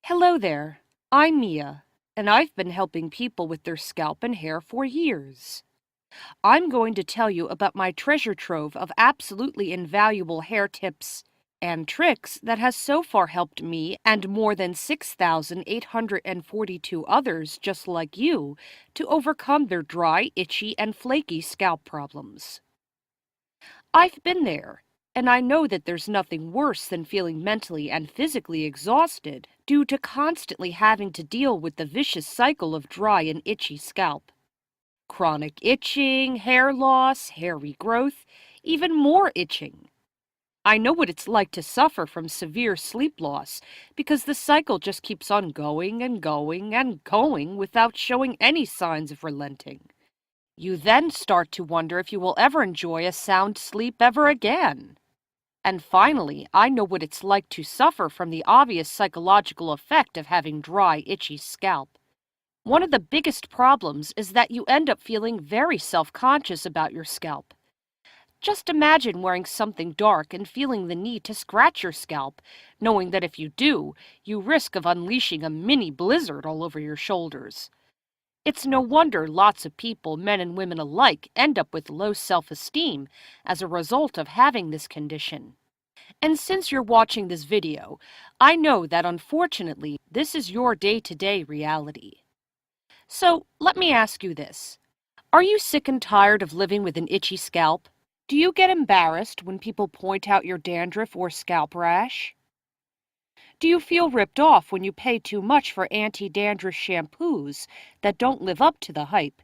Hello there, I'm Mia, and I've been helping people with their scalp and hair for years. I'm going to tell you about my treasure trove of absolutely invaluable hair tips and tricks that has so far helped me and more than 6,842 others just like you to overcome their dry, itchy, and flaky scalp problems. I've been there, and I know that there's nothing worse than feeling mentally and physically exhausted due to constantly having to deal with the vicious cycle of dry and itchy scalp. Chronic itching, hair loss, hair regrowth, even more itching. I know what it's like to suffer from severe sleep loss because the cycle just keeps on going and going and going without showing any signs of relenting. You then start to wonder if you will ever enjoy a sound sleep ever again. And finally, I know what it's like to suffer from the obvious psychological effect of having dry, itchy scalp. One of the biggest problems is that you end up feeling very self-conscious about your scalp. Just imagine wearing something dark and feeling the need to scratch your scalp, knowing that if you do, you risk of unleashing a mini blizzard all over your shoulders. It's no wonder lots of people, men and women alike, end up with low self-esteem as a result of having this condition. And since you're watching this video, I know that unfortunately, this is your day-to-day reality. So, let me ask you this. Are you sick and tired of living with an itchy scalp? Do you get embarrassed when people point out your dandruff or scalp rash? Do you feel ripped off when you pay too much for anti-dandruff shampoos that don't live up to the hype?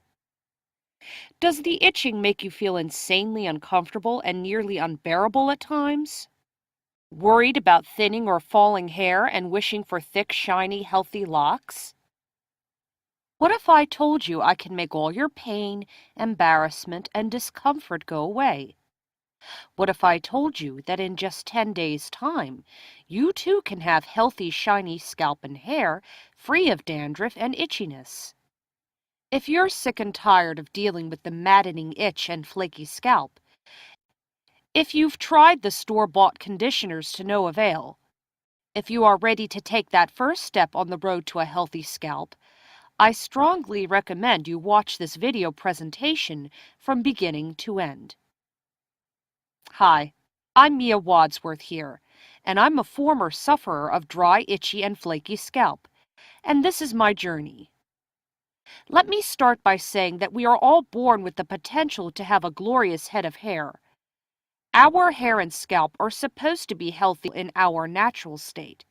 Does the itching make you feel insanely uncomfortable and nearly unbearable at times? Worried about thinning or falling hair and wishing for thick, shiny, healthy locks? What if I told you I can make all your pain, embarrassment, and discomfort go away? What if I told you that in just 10 days' time, you too can have healthy, shiny scalp and hair, free of dandruff and itchiness? If you're sick and tired of dealing with the maddening itch and flaky scalp, if you've tried the store-bought conditioners to no avail, if you are ready to take that first step on the road to a healthy scalp, I strongly recommend you watch this video presentation from beginning to end. Hi, I'm Mia Wadsworth here, and I'm a former sufferer of dry, itchy, and flaky scalp, and this is my journey. Let me start by saying that we are all born with the potential to have a glorious head of hair. Our hair and scalp are supposed to be healthy in our natural state.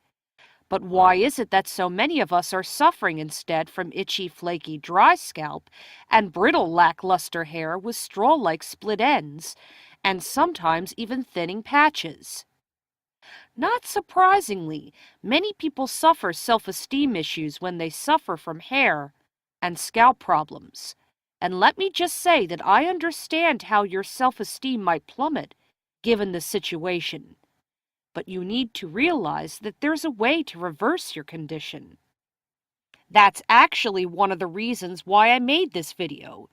But why is it that so many of us are suffering instead from itchy, flaky, dry scalp and brittle, lackluster hair with straw-like split ends, and sometimes even thinning patches? Not surprisingly, many people suffer self-esteem issues when they suffer from hair and scalp problems. And let me just say that I understand how your self-esteem might plummet given the situation. But you need to realize that there's a way to reverse your condition. That's actually one of the reasons why I made this video,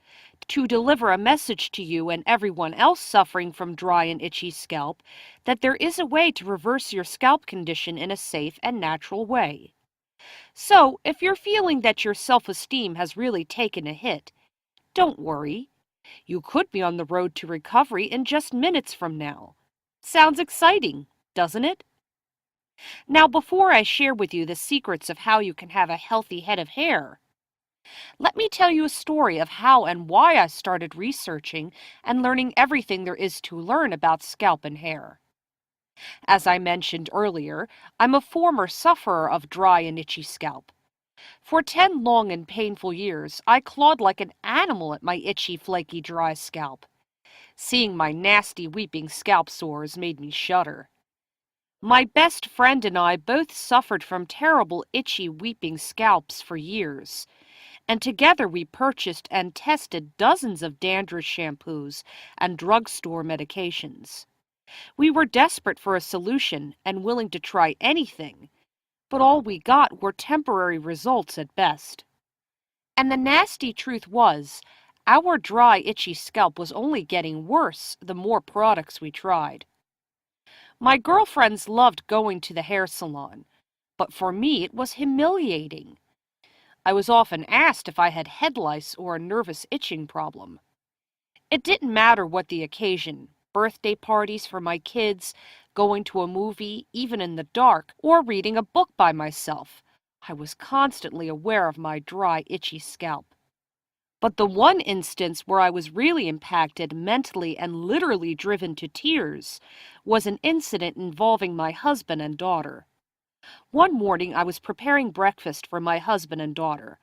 to deliver a message to you and everyone else suffering from dry and itchy scalp that there is a way to reverse your scalp condition in a safe and natural way. So, if you're feeling that your self-esteem has really taken a hit, don't worry. You could be on the road to recovery in just minutes from now. Sounds exciting, doesn't it? Now, before I share with you the secrets of how you can have a healthy head of hair, let me tell you a story of how and why I started researching and learning everything there is to learn about scalp and hair. As I mentioned earlier, I'm a former sufferer of dry and itchy scalp. For 10 long and painful years, I clawed like an animal at my itchy, flaky, dry scalp. Seeing my nasty, weeping scalp sores made me shudder. My best friend and I both suffered from terrible itchy weeping scalps for years, and together we purchased and tested dozens of dandruff shampoos and drugstore medications. We were desperate for a solution and willing to try anything, but all we got were temporary results at best. And the nasty truth was, our dry, itchy scalp was only getting worse the more products we tried. My girlfriends loved going to the hair salon, but for me it was humiliating. I was often asked if I had head lice or a nervous itching problem. It didn't matter what the occasion, birthday parties for my kids, going to a movie, even in the dark, or reading a book by myself. I was constantly aware of my dry, itchy scalp. But the one instance where I was really impacted mentally and literally driven to tears was an incident involving my husband and daughter. One morning I was preparing breakfast for my husband and daughter.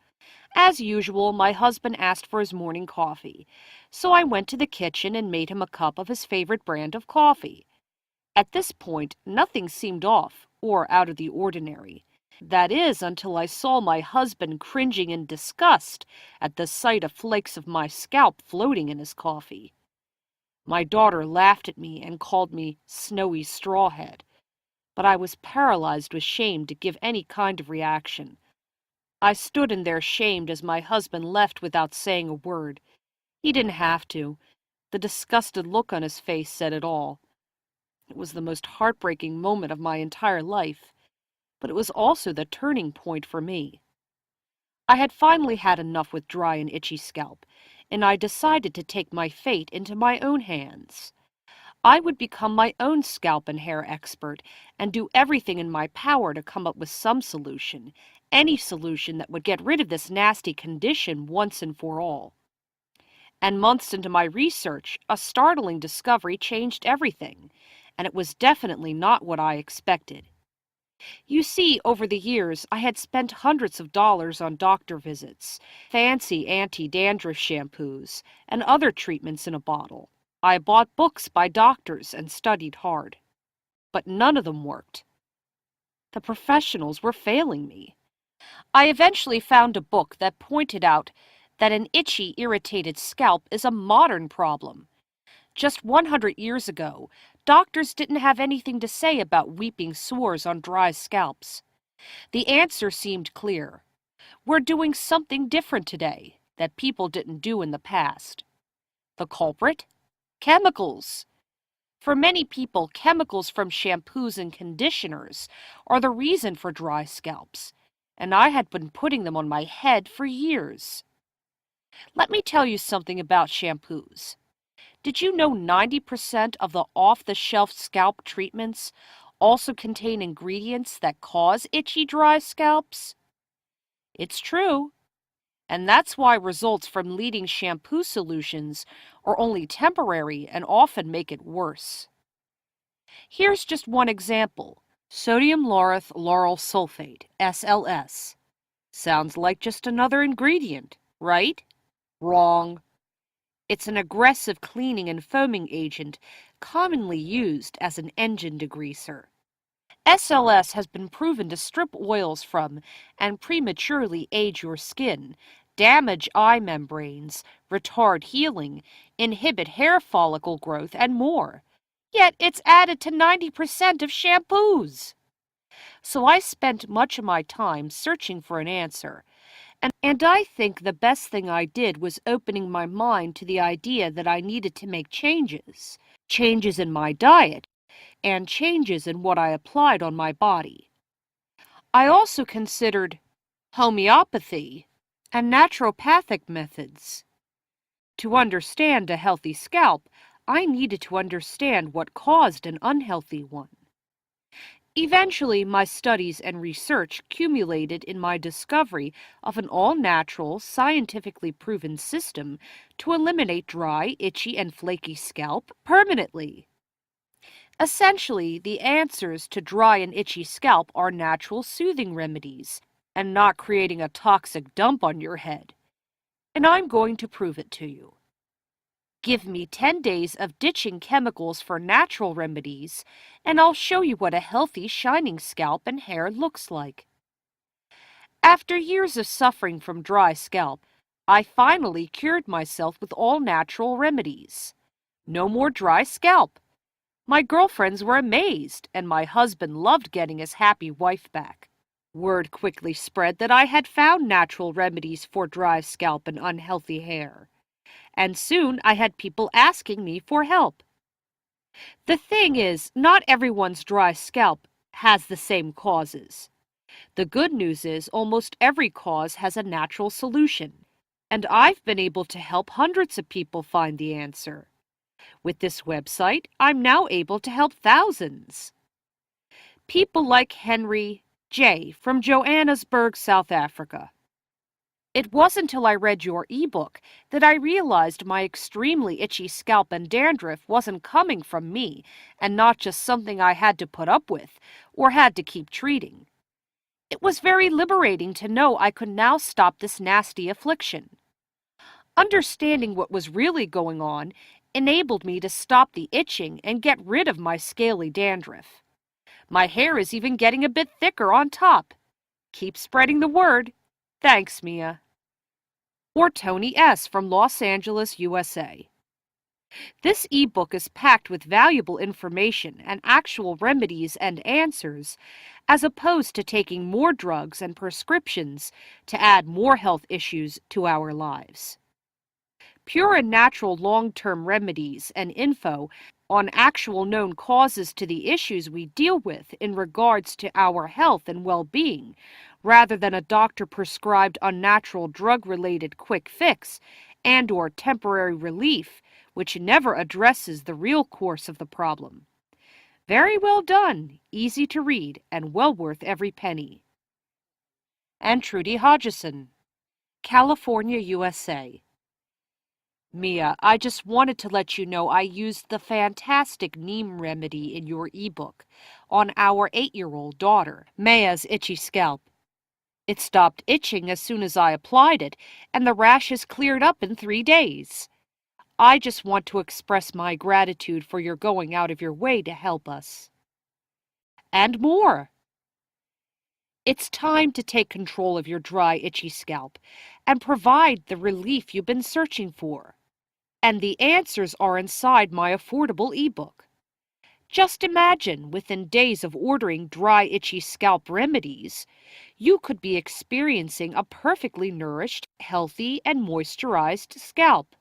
As usual, my husband asked for his morning coffee, so I went to the kitchen and made him a cup of his favorite brand of coffee. At this point, nothing seemed off or out of the ordinary. That is, until I saw my husband cringing in disgust at the sight of flakes of my scalp floating in his coffee. My daughter laughed at me and called me snowy strawhead, but I was paralyzed with shame to give any kind of reaction. I stood in there shamed as my husband left without saying a word. He didn't have to. The disgusted look on his face said it all. It was the most heartbreaking moment of my entire life, but it was also the turning point for me. I had finally had enough with dry and itchy scalp, and I decided to take my fate into my own hands. I would become my own scalp and hair expert and do everything in my power to come up with some solution, any solution that would get rid of this nasty condition once and for all. And months into my research, a startling discovery changed everything, and it was definitely not what I expected. You see, over the years, I had spent hundreds of dollars on doctor visits, fancy anti-dandruff shampoos, and other treatments in a bottle. I bought books by doctors and studied hard. But none of them worked. The professionals were failing me. I eventually found a book that pointed out that an itchy, irritated scalp is a modern problem. Just 100 years ago, doctors didn't have anything to say about weeping sores on dry scalps. The answer seemed clear. We're doing something different today that people didn't do in the past. The culprit? Chemicals. For many people, chemicals from shampoos and conditioners are the reason for dry scalps, and I had been putting them on my head for years. Let me tell you something about shampoos. Did you know 90% of the off-the-shelf scalp treatments also contain ingredients that cause itchy, dry scalps? It's true. And that's why results from leading shampoo solutions are only temporary and often make it worse. Here's just one example. Sodium lauryl lauryl sulfate, SLS. Sounds like just another ingredient, right? Wrong. It's an aggressive cleaning and foaming agent commonly used as an engine degreaser. SLS has been proven to strip oils from and prematurely age your skin, damage eye membranes, retard healing, inhibit hair follicle growth, and more. Yet it's added to 90% of shampoos. So I spent much of my time searching for an answer. And I think the best thing I did was opening my mind to the idea that I needed to make changes. Changes in my diet, and changes in what I applied on my body. I also considered homeopathy and naturopathic methods. To understand a healthy scalp, I needed to understand what caused an unhealthy one. Eventually, my studies and research culminated in my discovery of an all-natural, scientifically proven system to eliminate dry, itchy, and flaky scalp permanently. Essentially, the answers to dry and itchy scalp are natural soothing remedies, and not creating a toxic dump on your head. And I'm going to prove it to you. Give me 10 days of ditching chemicals for natural remedies, and I'll show you what a healthy, shining scalp and hair looks like. After years of suffering from dry scalp, I finally cured myself with all natural remedies. No more dry scalp. My girlfriends were amazed, and my husband loved getting his happy wife back. Word quickly spread that I had found natural remedies for dry scalp and unhealthy hair. And soon I had people asking me for help. The thing is, not everyone's dry scalp has the same causes. The good news is almost every cause has a natural solution, and I've been able to help hundreds of people find the answer. With this website, I'm now able to help thousands. People like Henry J. from Johannesburg, South Africa. It wasn't until I read your ebook that I realized my extremely itchy scalp and dandruff wasn't coming from me and not just something I had to put up with or had to keep treating. It was very liberating to know I could now stop this nasty affliction. Understanding what was really going on enabled me to stop the itching and get rid of my scaly dandruff. My hair is even getting a bit thicker on top. Keep spreading the word. Thanks, Mia. Or Tony S. from Los Angeles, USA. This ebook is packed with valuable information and actual remedies and answers, as opposed to taking more drugs and prescriptions to add more health issues to our lives. Pure and natural long-term remedies and info on actual known causes to the issues we deal with in regards to our health and well-being, rather than a doctor-prescribed unnatural drug-related quick fix and/or temporary relief, which never addresses the real course of the problem. Very well done, easy to read, and well worth every penny. And Trudy Hodgson, California, USA. Mia, I just wanted to let you know I used the fantastic neem remedy in your ebook on our 8-year-old daughter, Maya's itchy scalp. It stopped itching as soon as I applied it, and the rashes cleared up in 3 days. I just want to express my gratitude for your going out of your way to help us. And more. It's time to take control of your dry, itchy scalp and provide the relief you've been searching for. And the answers are inside my affordable ebook. Just imagine, within days of ordering dry, itchy scalp remedies, you could be experiencing a perfectly nourished, healthy, and moisturized scalp.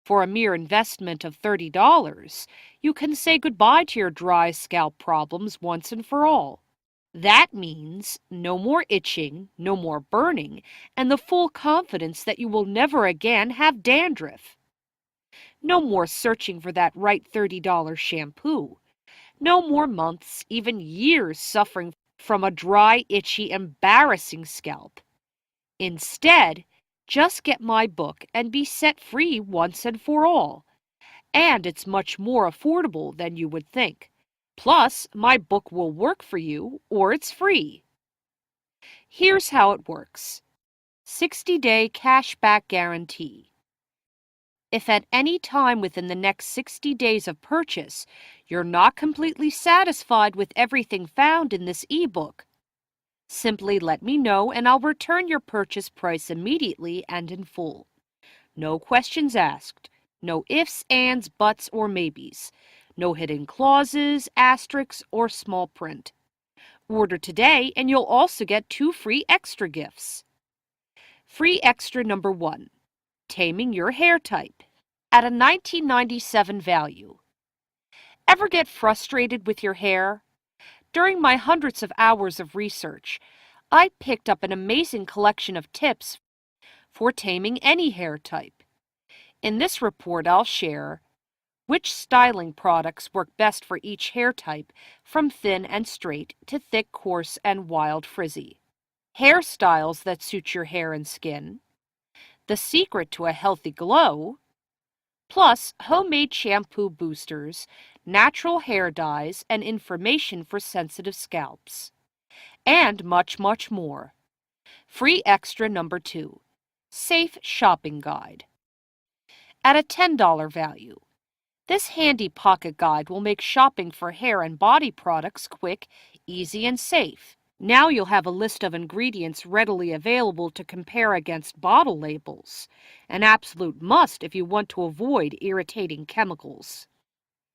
For a mere investment of $30, you can say goodbye to your dry scalp problems once and for all. That means no more itching, no more burning, and the full confidence that you will never again have dandruff. No more searching for that right $30 shampoo. No more months, even years suffering from a dry, itchy, embarrassing scalp. Instead, just get my book and be set free once and for all. And it's much more affordable than you would think. Plus, my book will work for you or it's free. Here's how it works. 60-day cash-back guarantee. If at any time within the next 60 days of purchase, you're not completely satisfied with everything found in this ebook, simply let me know and I'll return your purchase price immediately and in full. No questions asked. No ifs, ands, buts, or maybes. No hidden clauses, asterisks, or small print. Order today and you'll also get 2 free extra gifts. Free extra number 1. Taming your hair type. At a $19.97 value. Ever get frustrated with your hair? During my hundreds of hours of research, I picked up an amazing collection of tips for taming any hair type. In this report, I'll share which styling products work best for each hair type, from thin and straight to thick, coarse, and wild frizzy. Hairstyles that suit your hair and skin. The secret to a healthy glow. Plus, homemade shampoo boosters, natural hair dyes, and information for sensitive scalps. And much, much more. Free extra number 2. Safe shopping guide. At a $10 value. This handy pocket guide will make shopping for hair and body products quick, easy, and safe. Now you'll have a list of ingredients readily available to compare against bottle labels. An absolute must if you want to avoid irritating chemicals.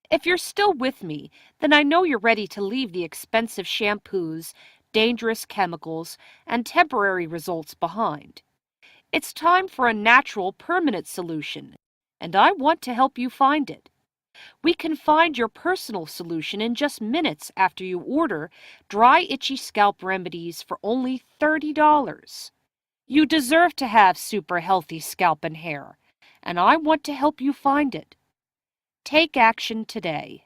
If you're still with me, then I know you're ready to leave the expensive shampoos, dangerous chemicals, and temporary results behind. It's time for a natural, permanent solution, and I want to help you find it. We can find your personal solution in just minutes after you order dry, itchy scalp remedies for only $30. You deserve to have super healthy scalp and hair, and I want to help you find it. Take action today.